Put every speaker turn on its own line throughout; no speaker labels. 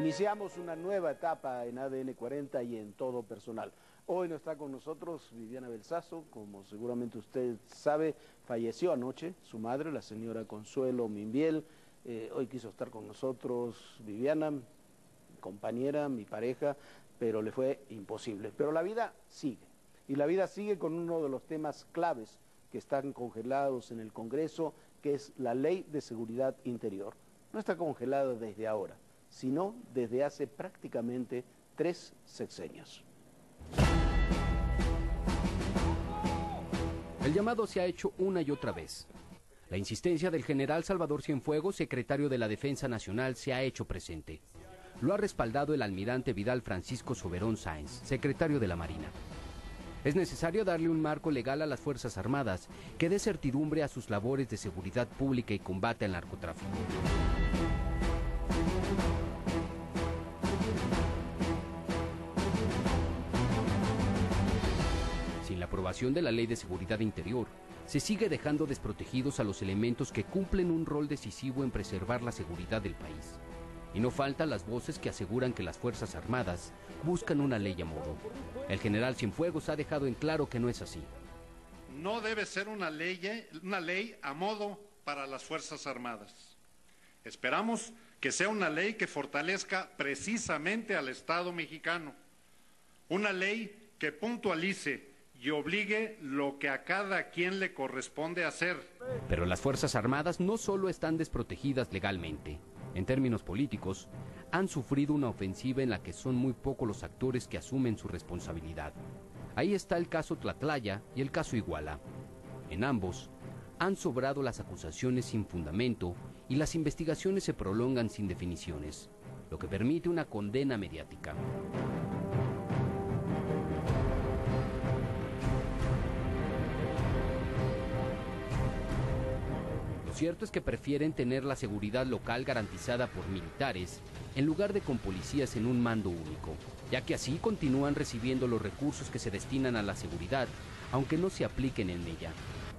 Iniciamos una nueva etapa en ADN 40 y en todo personal. Hoy no está con nosotros Viviana Belsazo, como seguramente usted sabe, falleció anoche su madre, la señora Consuelo Mimbiel. Hoy quiso estar con nosotros Viviana, mi compañera, mi pareja, pero le fue imposible. Pero la vida sigue, y la vida sigue con uno de los temas claves que están congelados en el Congreso, que es la Ley de Seguridad Interior. No está congelada desde ahora, sino desde hace prácticamente 3 sexenios.
El llamado se ha hecho una y otra vez. La insistencia del general Salvador Cienfuegos, secretario de la Defensa Nacional, se ha hecho presente. Lo ha respaldado el almirante Vidal Francisco Soberón Sáenz, secretario de la Marina. Es necesario darle un marco legal a las Fuerzas Armadas que dé certidumbre a sus labores de seguridad pública y combate al narcotráfico. Sin la aprobación de la Ley de Seguridad Interior, se sigue dejando desprotegidos a los elementos que cumplen un rol decisivo en preservar la seguridad del país. Y no faltan las voces que aseguran que las Fuerzas Armadas buscan una ley a modo. El general Cienfuegos ha dejado en claro que no es así.
No debe ser una ley a modo para las Fuerzas Armadas. Esperamos que sea una ley que fortalezca precisamente al Estado mexicano. Una ley que puntualice y obligue lo que a cada quien le corresponde hacer.
Pero las Fuerzas Armadas no solo están desprotegidas legalmente. En términos políticos, han sufrido una ofensiva en la que son muy pocos los actores que asumen su responsabilidad. Ahí está el caso Tlatlaya y el caso Iguala. En ambos, han sobrado las acusaciones sin fundamento y las investigaciones se prolongan sin definiciones, lo que permite una condena mediática. Lo cierto es que prefieren tener la seguridad local garantizada por militares en lugar de con policías en un mando único, ya que así continúan recibiendo los recursos que se destinan a la seguridad, aunque no se apliquen en ella.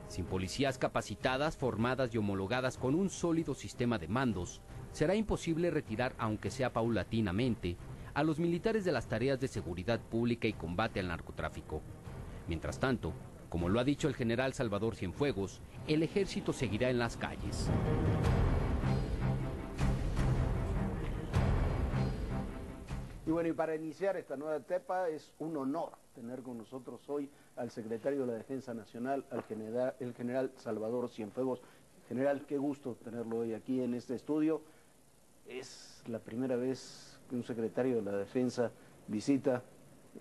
Sin policías capacitadas, formadas y homologadas con un sólido sistema de mandos, será imposible retirar, aunque sea paulatinamente, a los militares de las tareas de seguridad pública y combate al narcotráfico. Mientras tanto, como lo ha dicho el general Salvador Cienfuegos, el ejército seguirá en las calles.
Y bueno, y para iniciar esta nueva etapa es un honor tener con nosotros hoy al secretario de la Defensa Nacional, el general Salvador Cienfuegos. General, qué gusto tenerlo hoy aquí en este estudio. Es la primera vez que un secretario de la Defensa visita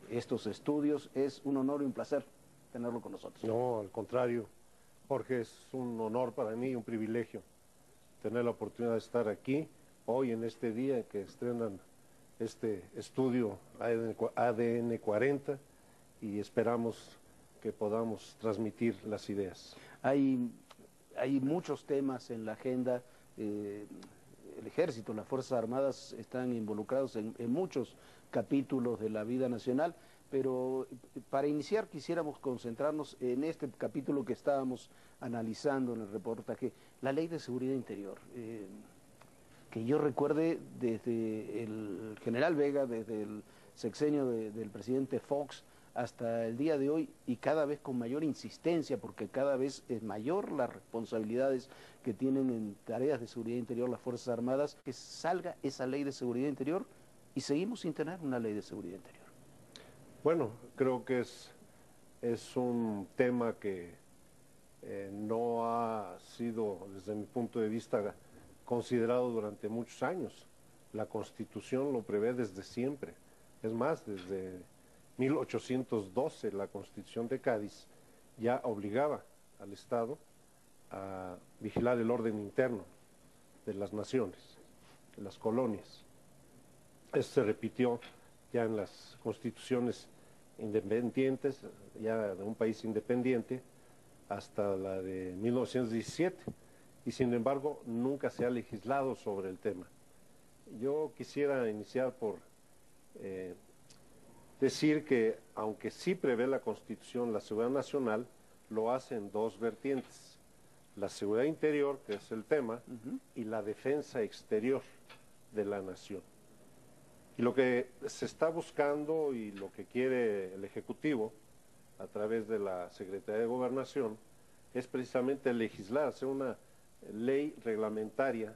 estos estudios. Es un honor y un placer tenerlo con nosotros.
No, al contrario, Jorge, es un honor para mí y un privilegio tener la oportunidad de estar aquí hoy en este día en que estrenan este estudio ADN 40 y esperamos que podamos transmitir las ideas.
Hay muchos temas en la agenda. El ejército, las Fuerzas Armadas están involucrados en muchos capítulos de la vida nacional, pero para iniciar quisiéramos concentrarnos en este capítulo que estábamos analizando en el reportaje, la Ley de Seguridad Interior. Que yo recuerde desde el general Vega, desde el sexenio del presidente Fox hasta el día de hoy, y cada vez con mayor insistencia, porque cada vez es mayor las responsabilidades que tienen en tareas de seguridad interior las Fuerzas Armadas, que salga esa Ley de Seguridad Interior y seguimos sin tener una Ley de Seguridad Interior.
Bueno, creo que es un tema que no ha sido, desde mi punto de vista, considerado durante muchos años. La Constitución lo prevé desde siempre. Es más, desde 1812 la Constitución de Cádiz ya obligaba al Estado a vigilar el orden interno de las naciones, de las colonias. Esto se repitió ya en las constituciones independientes, ya de un país independiente, hasta la de 1917. Y sin embargo nunca se ha legislado sobre el tema. Yo quisiera iniciar por decir que aunque sí prevé la Constitución la seguridad nacional, lo hace en dos vertientes: la seguridad interior, que es el tema, y la defensa exterior de la nación. Y lo que se está buscando y lo que quiere el Ejecutivo a través de la Secretaría de Gobernación es precisamente legislar, hacer una ley reglamentaria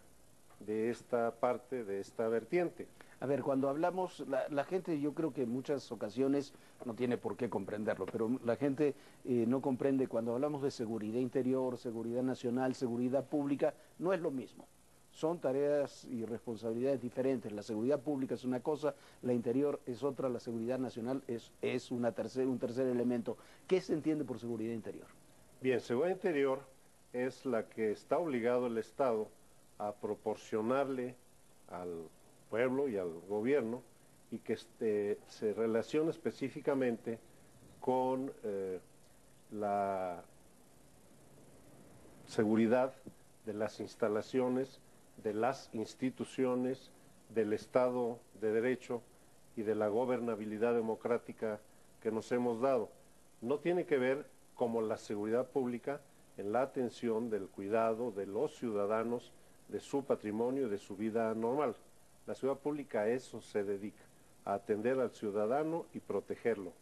de esta parte, de esta vertiente.
A ver, cuando hablamos, la gente yo creo que en muchas ocasiones no tiene por qué comprenderlo, pero la gente no comprende cuando hablamos de seguridad interior, seguridad nacional, seguridad pública, no es lo mismo. Son tareas y responsabilidades diferentes. La seguridad pública es una cosa, la interior es otra, la seguridad nacional es un tercer elemento. ¿Qué se entiende por seguridad interior?
Bien, seguridad interior es la que está obligado el Estado a proporcionarle al pueblo y al gobierno y que se relaciona específicamente con la seguridad de las instalaciones, de las instituciones, del Estado de Derecho y de la gobernabilidad democrática que nos hemos dado. No tiene que ver como la seguridad pública en la atención del cuidado de los ciudadanos, de su patrimonio y de su vida normal. La seguridad pública a eso se dedica, a atender al ciudadano y protegerlo.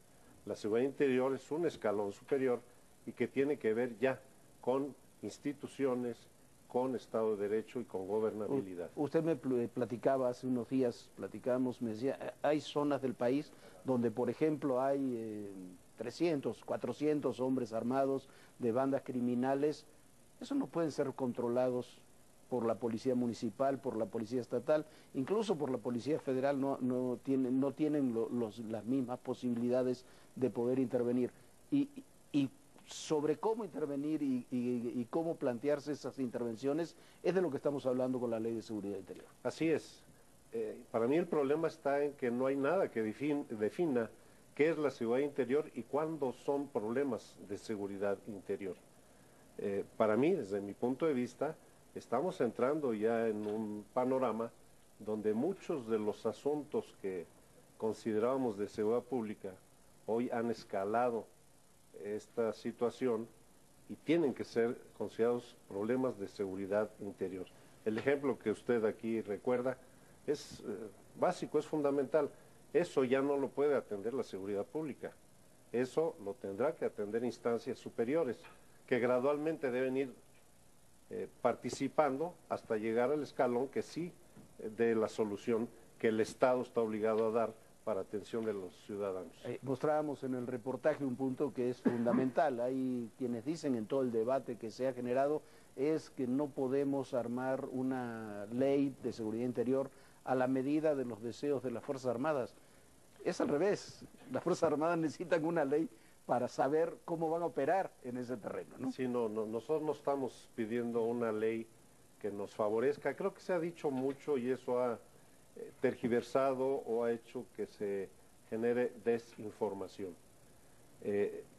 La seguridad interior es un escalón superior y que tiene que ver ya con instituciones, con Estado de Derecho y con gobernabilidad.
Usted me platicaba hace unos días, me decía, hay zonas del país donde, por ejemplo, hay 300, 400 hombres armados de bandas criminales. Esos no pueden ser controlados por la policía municipal, por la policía estatal, incluso por la policía federal no tienen las mismas posibilidades de poder intervenir. Y sobre cómo intervenir y cómo plantearse esas intervenciones es de lo que estamos hablando con la Ley de Seguridad Interior.
Así es. Para mí el problema está en que no hay nada que defina qué es la seguridad interior y cuándo son problemas de seguridad interior. Para mí, desde mi punto de vista, estamos entrando ya en un panorama donde muchos de los asuntos que considerábamos de seguridad pública hoy han escalado esta situación y tienen que ser considerados problemas de seguridad interior. El ejemplo que usted aquí recuerda es básico, es fundamental. Eso ya no lo puede atender la seguridad pública. Eso lo tendrá que atender instancias superiores que gradualmente deben ir participando hasta llegar al escalón que sí de la solución que el Estado está obligado a dar para atención de los ciudadanos.
Mostrábamos en el reportaje un punto que es fundamental. Hay quienes dicen en todo el debate que se ha generado es que no podemos armar una ley de seguridad interior a la medida de los deseos de las Fuerzas Armadas. Es al revés. Las Fuerzas Armadas necesitan una ley para saber cómo van a operar en ese terreno, ¿no?
Sí, nosotros no estamos pidiendo una ley que nos favorezca. Creo que se ha dicho mucho y eso ha tergiversado o ha hecho que se genere desinformación.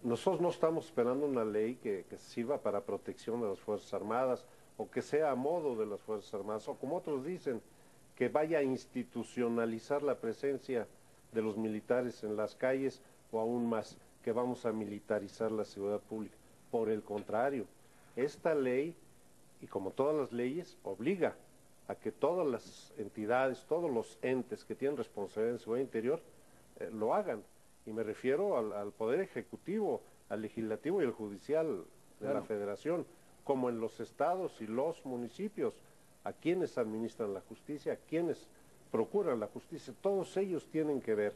Nosotros no estamos esperando una ley que sirva para protección de las Fuerzas Armadas o que sea a modo de las Fuerzas Armadas o como otros dicen, que vaya a institucionalizar la presencia de los militares en las calles o aún más, que vamos a militarizar la seguridad pública. Por el contrario, esta ley, y como todas las leyes, obliga a que todas las entidades, todos los entes que tienen responsabilidad en seguridad interior lo hagan. Y me refiero al Poder Ejecutivo, al Legislativo y al Judicial de la Federación, como en los estados y los municipios, a quienes administran la justicia, a quienes procuran la justicia. Todos ellos tienen que ver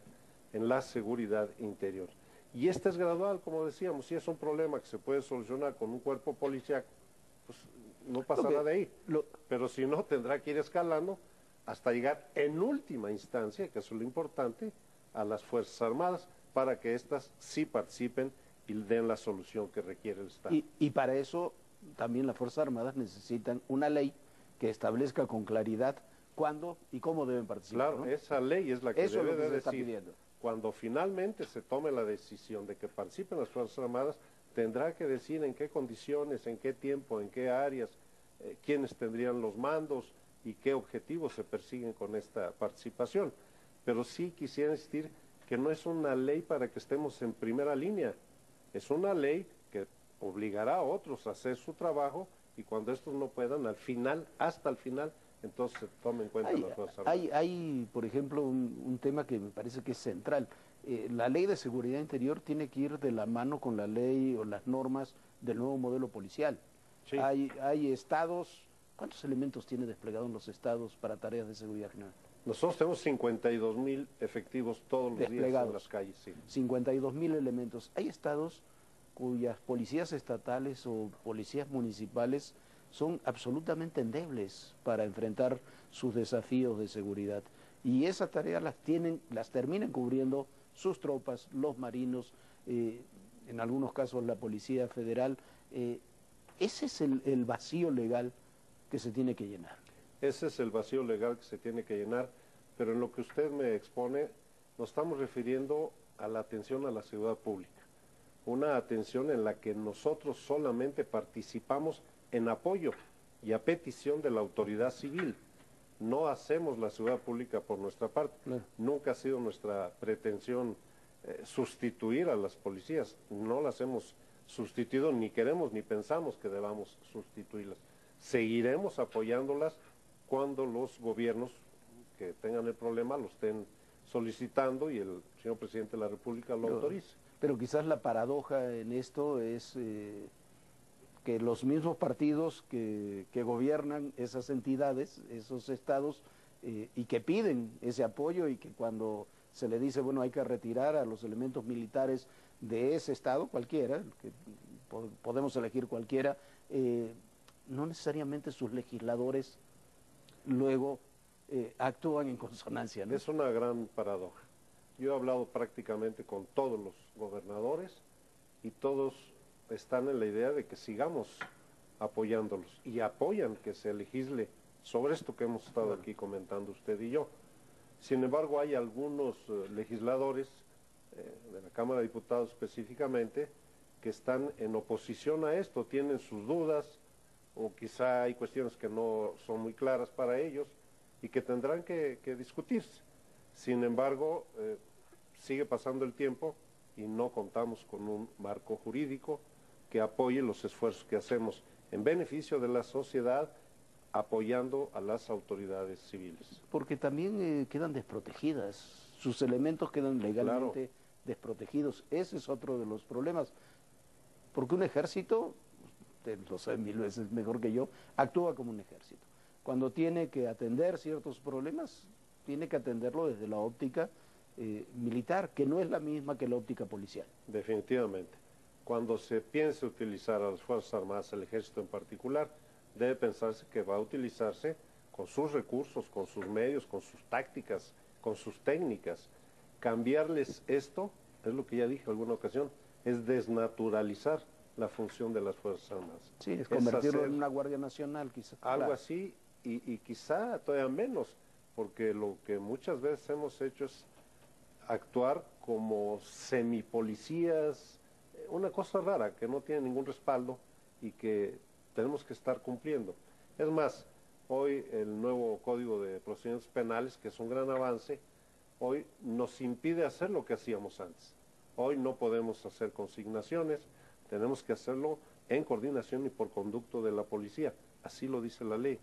en la seguridad interior. Y este es gradual, como decíamos, si es un problema que se puede solucionar con un cuerpo policial, pues no pasará de ahí. Pero si no, tendrá que ir escalando hasta llegar en última instancia, que eso es lo importante, a las Fuerzas Armadas, para que éstas sí participen y den la solución que requiere el Estado.
Y para eso también las Fuerzas Armadas necesitan una ley que establezca con claridad cuándo y cómo deben participar.
Claro,
¿no?
Esa ley es la que
eso
debe
es lo que
de
se está
decir.
pidiendo.
Cuando finalmente se tome la decisión de que participen las Fuerzas Armadas, tendrá que decir en qué condiciones, en qué tiempo, en qué áreas, quiénes tendrían los mandos y qué objetivos se persiguen con esta participación. Pero sí quisiera insistir que no es una ley para que estemos en primera línea, es una ley que obligará a otros a hacer su trabajo y cuando estos no puedan, al final, hasta el final, entonces se tome en cuenta las Fuerzas Armadas.
Hay, por ejemplo, un tema que me parece que es central. La ley de seguridad interior tiene que ir de la mano con la ley o las normas del nuevo modelo policial.
Sí.
Hay estados, ¿cuántos elementos tiene desplegados los estados para tareas de seguridad general?
Nosotros tenemos 52,000 efectivos todos los días en las calles. Sí.
52,000 elementos. Hay estados cuyas policías estatales o policías municipales son absolutamente endebles para enfrentar sus desafíos de seguridad. Y esa tarea las terminan cubriendo sus tropas, los marinos, en algunos casos la Policía Federal. Ese es el vacío legal que se tiene que llenar.
Ese es el vacío legal que se tiene que llenar, pero en lo que usted me expone, nos estamos refiriendo a la atención a la seguridad pública. Una atención en la que nosotros solamente participamos en apoyo y a petición de la autoridad civil. No hacemos la seguridad pública por nuestra parte.
Claro.
Nunca ha sido nuestra pretensión sustituir a las policías. No las hemos sustituido, ni queremos ni pensamos que debamos sustituirlas. Seguiremos apoyándolas cuando los gobiernos que tengan el problema lo estén solicitando y el señor presidente de la República lo autorice.
Pero quizás la paradoja en esto es que los mismos partidos que gobiernan esas entidades, esos estados, y que piden ese apoyo y que cuando se le dice, bueno, hay que retirar a los elementos militares de ese estado, cualquiera, que podemos elegir cualquiera, no necesariamente sus legisladores luego actúan en consonancia, ¿no?
Es una gran paradoja. Yo he hablado prácticamente con todos los gobernadores y todos están en la idea de que sigamos apoyándolos y apoyan que se legisle sobre esto que hemos estado aquí comentando usted y yo. Sin embargo, hay algunos legisladores de la Cámara de Diputados específicamente que están en oposición a esto, tienen sus dudas o quizá hay cuestiones que no son muy claras para ellos y que tendrán que discutirse. Sin embargo, sigue pasando el tiempo y no contamos con un marco jurídico que apoye los esfuerzos que hacemos en beneficio de la sociedad, apoyando a las autoridades civiles.
Porque también quedan desprotegidas, sus elementos quedan legalmente desprotegidos. Ese es otro de los problemas. Porque un ejército, usted lo sabe 1000 veces mejor que yo, actúa como un ejército. Cuando tiene que atender ciertos problemas, tiene que atenderlo desde la óptica militar, que no es la misma que la óptica policial.
Definitivamente. Cuando se piense utilizar a las Fuerzas Armadas, el Ejército en particular, debe pensarse que va a utilizarse con sus recursos, con sus medios, con sus tácticas, con sus técnicas. Cambiarles esto, es lo que ya dije en alguna ocasión, es desnaturalizar la función de las Fuerzas Armadas.
Sí, es convertirlo en una Guardia Nacional, quizás.
Algo
Claro.
así, y quizá todavía menos, porque lo que muchas veces hemos hecho es actuar como semipolicías, una cosa rara que no tiene ningún respaldo y que tenemos que estar cumpliendo. Es más, hoy el nuevo Código de Procedimientos Penales, que es un gran avance, hoy nos impide hacer lo que hacíamos antes. Hoy no podemos hacer consignaciones, tenemos que hacerlo en coordinación y por conducto de la policía. Así lo dice la ley.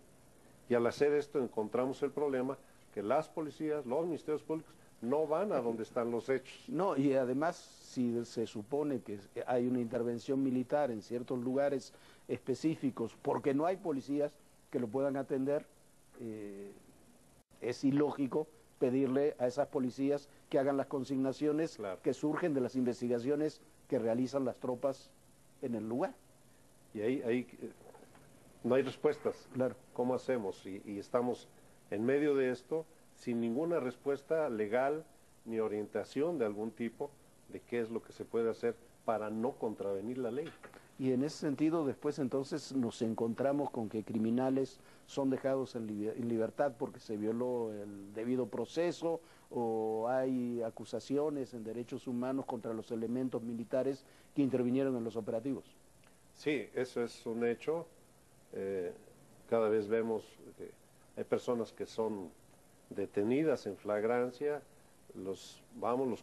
Y al hacer esto encontramos el problema que las policías, los ministerios públicos, no van a donde están los hechos.
No, y además, si se supone que hay una intervención militar en ciertos lugares específicos, porque no hay policías que lo puedan atender, es ilógico pedirle a esas policías que hagan las consignaciones que surgen de las investigaciones que realizan las tropas en el lugar.
Y ahí no hay respuestas.
Claro.
¿Cómo hacemos? Y estamos en medio de esto sin ninguna respuesta legal ni orientación de algún tipo de qué es lo que se puede hacer para no contravenir la ley.
Y en ese sentido después entonces nos encontramos con que criminales son dejados en libertad porque se violó el debido proceso o hay acusaciones en derechos humanos contra los elementos militares que intervinieron en los operativos.
Sí, eso es un hecho. Cada vez vemos que hay personas que son detenidas en flagrancia, los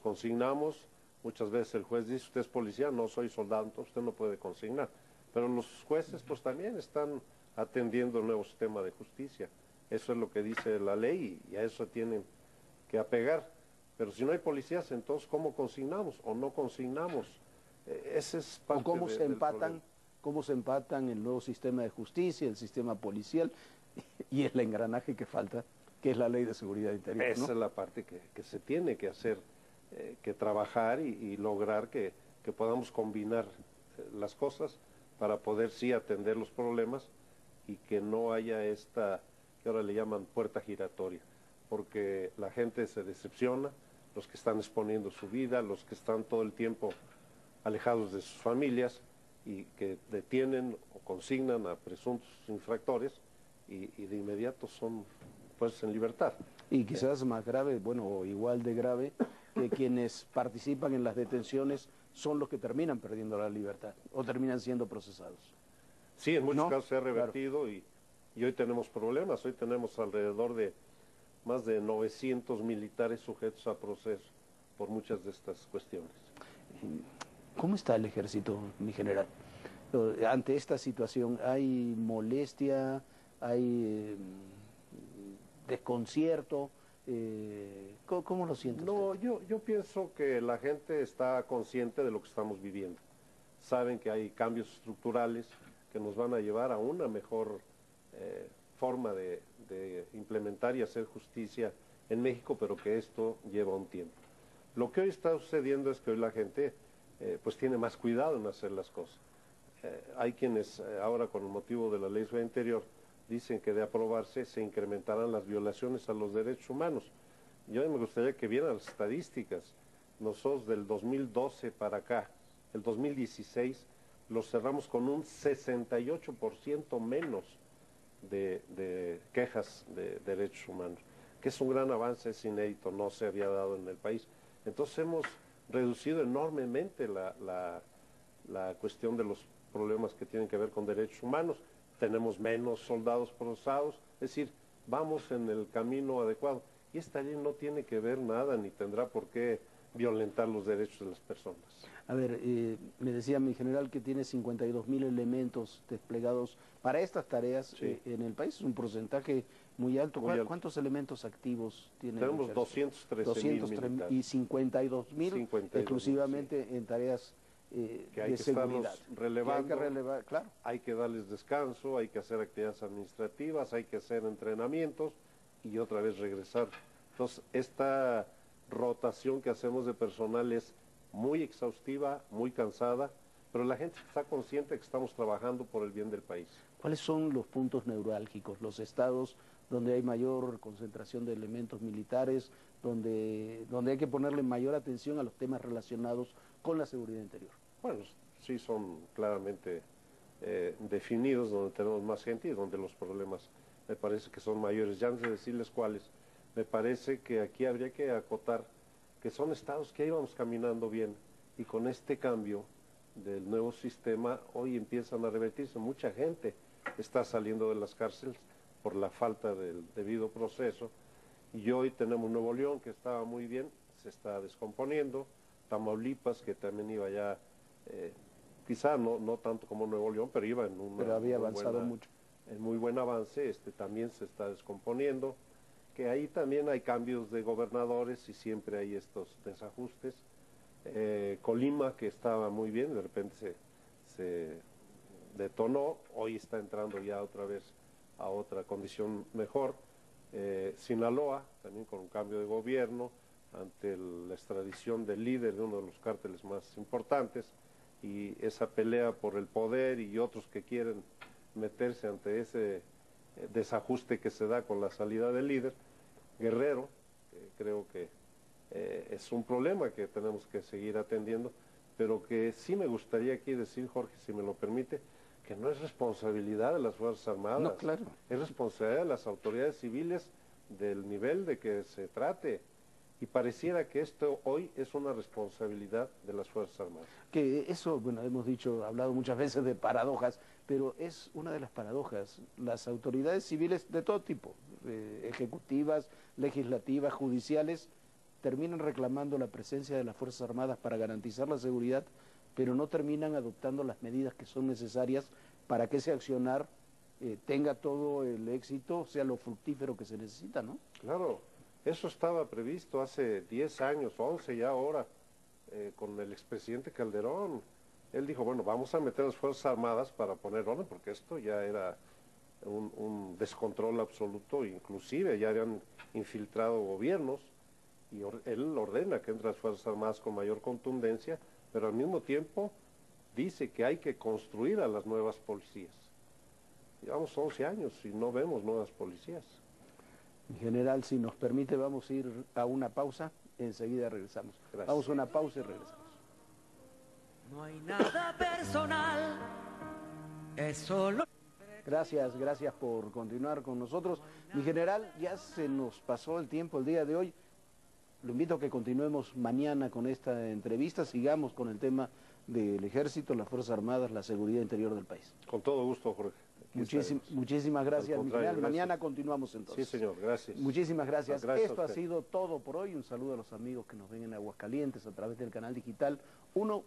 consignamos. Muchas veces el juez dice, usted es policía, no soy soldado, entonces usted no puede consignar. Pero los jueces pues también están atendiendo el nuevo sistema de justicia Eso es lo que dice la ley y a eso tienen que apegar. Pero si no hay policías, entonces ¿cómo consignamos o no consignamos? Ese es parte
O cómo se
del problema.
cómo se empatan el nuevo sistema de justicia, el sistema policial y el engranaje que falta, que es la ley de seguridad interior,
Esa
¿no?
es la parte que se tiene que hacer, que trabajar y lograr que podamos combinar las cosas para poder sí atender los problemas y que no haya esta, que ahora le llaman puerta giratoria, porque la gente se decepciona, los que están exponiendo su vida, los que están todo el tiempo alejados de sus familias y que detienen o consignan a presuntos infractores y de inmediato son pues en libertad.
Y quizás más grave, bueno, o igual de grave, que quienes participan en las detenciones son los que terminan perdiendo la libertad o terminan siendo procesados.
Sí, en muchos
¿No?
casos se ha revertido y hoy tenemos problemas. Hoy tenemos alrededor de más de 900 militares sujetos a proceso por muchas de estas cuestiones.
¿Cómo está el ejército, mi general? Ante esta situación, ¿hay molestia? ¿Hay desconcierto? ¿Cómo lo siente
No,
usted?
yo pienso que la gente está consciente de lo que estamos viviendo. Saben que hay cambios estructurales que nos van a llevar a una mejor forma de implementar y hacer justicia en México, pero que esto lleva un tiempo. Lo que hoy está sucediendo es que hoy la gente pues tiene más cuidado en hacer las cosas. Hay quienes ahora con el motivo de la Ley de Seguridad Interior dicen que de aprobarse se incrementarán las violaciones a los derechos humanos. Yo me gustaría que vieran las estadísticas. Nosotros del 2012 para acá, el 2016, los cerramos con un 68% menos de quejas de derechos humanos, que es un gran avance, es inédito, no se había dado en el país. Entonces hemos reducido enormemente la cuestión de los problemas que tienen que ver con derechos humanos. Tenemos menos soldados procesados, es decir, vamos en el camino adecuado. Y esta ley no tiene que ver nada, ni tendrá por qué violentar los derechos de las personas.
A ver, me decía mi general que tiene 52.000 elementos desplegados para estas tareas
Sí.
en el país, es un porcentaje muy alto.
Muy alto.
¿Cuántos elementos activos tiene?
Tenemos
el ejército?
213.000 militares.
Y 52.000 exclusivamente en tareas
Que hay
de
que
seguridad.
estarlos relevando.
Que hay que relevar, claro.
Hay que darles descanso, hay que hacer actividades administrativas, hay que hacer entrenamientos y otra vez regresar. Entonces, esta rotación que hacemos de personal es muy exhaustiva, muy cansada, pero la gente está consciente que estamos trabajando por el bien del país.
¿Cuáles son los puntos neurálgicos, los estados donde hay mayor concentración de elementos militares, donde hay que ponerle mayor atención a los temas relacionados con la seguridad interior?
Bueno, sí son claramente definidos, donde tenemos más gente y donde los problemas me parece que son mayores. Ya antes de decirles cuáles, me parece que aquí habría que acotar que son estados que íbamos caminando bien y con este cambio del nuevo sistema hoy empiezan a revertirse. Mucha gente está saliendo de las cárceles por la falta del debido proceso y hoy tenemos Nuevo León que estaba muy bien, se está descomponiendo, Tamaulipas que también iba ya, quizá no tanto como Nuevo León, pero iba en
pero había avanzado mucho.
En muy buen avance, también se está descomponiendo, que ahí también hay cambios de gobernadores y siempre hay estos desajustes. Colima, que estaba muy bien, de repente se detonó, hoy está entrando ya otra vez a otra condición mejor. Sinaloa, también con un cambio de gobierno, ante la extradición del líder de uno de los cárteles más importantes, y esa pelea por el poder y otros que quieren meterse ante ese desajuste que se da con la salida del líder. Guerrero, creo que es un problema que tenemos que seguir atendiendo, pero que sí me gustaría aquí decir, Jorge, si me lo permite, que no es responsabilidad de las Fuerzas Armadas,
No, claro.
Es responsabilidad de las autoridades civiles del nivel de que se trate. Y pareciera que esto hoy es una responsabilidad de las Fuerzas Armadas.
Que eso, bueno, hemos hablado muchas veces de paradojas, pero es una de las paradojas. Las autoridades civiles de todo tipo, ejecutivas, legislativas, judiciales, terminan reclamando la presencia de las Fuerzas Armadas para garantizar la seguridad, pero no terminan adoptando las medidas que son necesarias para que ese accionar tenga todo el éxito, sea lo fructífero que se necesita, ¿no?
Claro, eso estaba previsto hace 10 años, 11 ya ahora, con el expresidente Calderón. Él dijo, bueno, vamos a meter las Fuerzas Armadas para poner orden, porque esto ya era un descontrol absoluto, inclusive ya habían infiltrado gobiernos, y él ordena que entren las Fuerzas Armadas con mayor contundencia, pero al mismo tiempo dice que hay que construir a las nuevas policías. Llevamos 11 años y no vemos nuevas policías.
En general, si nos permite, vamos a ir a una pausa, enseguida regresamos.
Gracias.
Vamos a una pausa y regresamos.
No hay nada personal, es solo...
Gracias por continuar con nosotros. Mi general, ya se nos pasó el tiempo el día de hoy. Lo invito a que continuemos mañana con esta entrevista, sigamos con el tema del Ejército, las Fuerzas Armadas, la seguridad interior del país.
Con todo gusto, Jorge.
Muchísimas gracias, mi general.
Gracias.
Mañana continuamos entonces.
Sí, señor, gracias.
Muchísimas gracias.
Gracias a
Esto ha
usted.
sido todo por hoy. Un saludo a los amigos que nos ven en Aguascalientes a través del canal digital 1.